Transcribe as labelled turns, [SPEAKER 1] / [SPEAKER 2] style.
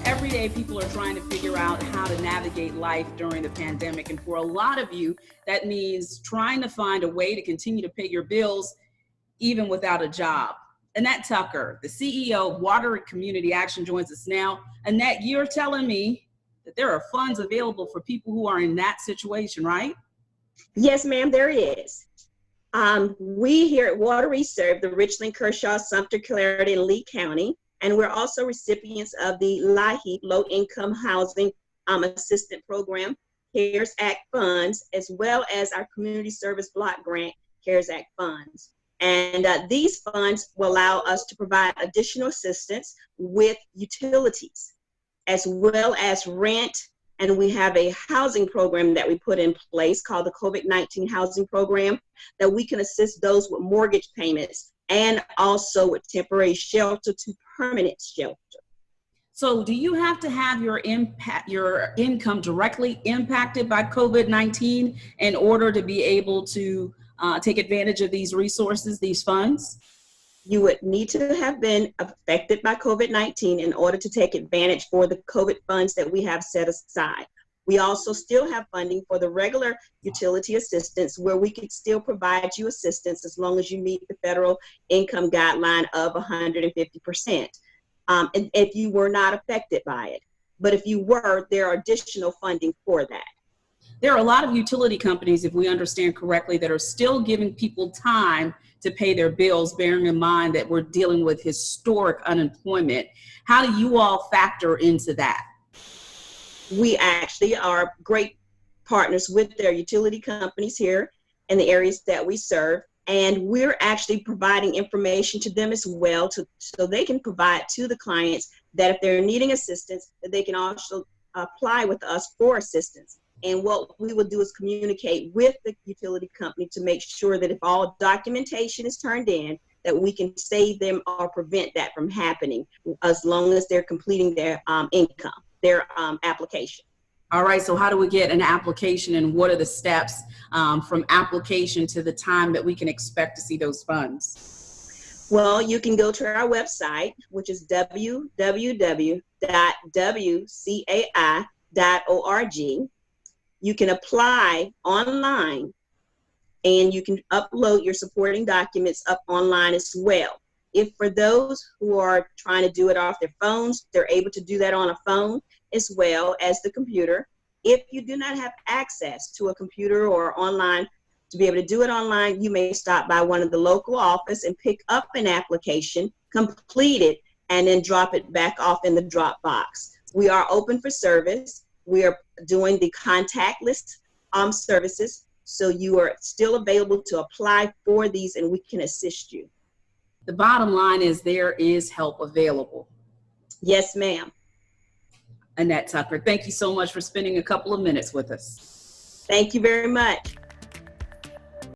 [SPEAKER 1] Every day people are trying to figure out how to navigate life during the pandemic. And for a lot of you, that means trying to find a way to continue to pay your bills even without a job. Annette Tucker, the CEO of Wateree Community Action, joins us now. Annette, you're telling me that there are funds available for people who are in that situation, right?
[SPEAKER 2] Yes, ma'am, there is. We here at Wateree serve the Richland, Kershaw, Sumter, Clarity, and Lee County, and we're also recipients of the LIHEAP, Low Income Housing Assistance Program, CARES Act funds, as well as our Community Service Block Grant, CARES Act funds. And these funds will allow us to provide additional assistance with utilities, as well as rent. And we have a housing program that we put in place called the COVID-19 housing program that we can assist those with mortgage payments and also with temporary shelter to permanent shelter.
[SPEAKER 1] So do you have to have your income directly impacted by COVID-19 in order to be able to take advantage of these resources, these funds?
[SPEAKER 2] You would need to have been affected by COVID-19 in order to take advantage for the COVID funds that we have set aside. We also still have funding for the regular utility assistance where we could still provide you assistance as long as you meet the federal income guideline of 150%. And if you were not affected by it. But if you were, there are additional funding for that.
[SPEAKER 1] There are a lot of utility companies, if we understand correctly, that are still giving people time to pay their bills, bearing in mind that we're dealing with historic unemployment. How do you all factor into that?
[SPEAKER 2] We actually are great partners with their utility companies here in the areas that we serve, and we're actually providing information to them as well so they can provide to the clients that if they're needing assistance, that they can also apply with us for assistance. And what we will do is communicate with the utility company to make sure that if all documentation is turned in, that we can save them or prevent that from happening as long as they're completing their application.
[SPEAKER 1] All right, so how do we get an application and what are the steps from application to the time that we can expect to see those funds?
[SPEAKER 2] Well, you can go to our website, which is www.wcai.org. You can apply online and you can upload your supporting documents up online as well. If for those who are trying to do it off their phones, they're able to do that on a phone as well as the computer. If you do not have access to a computer or online to be able to do it online, you may stop by one of the local office and pick up an application, complete it, and then drop it back off in the drop box. We are open for service. We are doing the contactless services, so you are still available to apply for these and we can assist you.
[SPEAKER 1] The bottom line is there is help available.
[SPEAKER 2] Yes, ma'am.
[SPEAKER 1] Annette Tucker, thank you so much for spending a couple of minutes with us.
[SPEAKER 2] Thank you very much.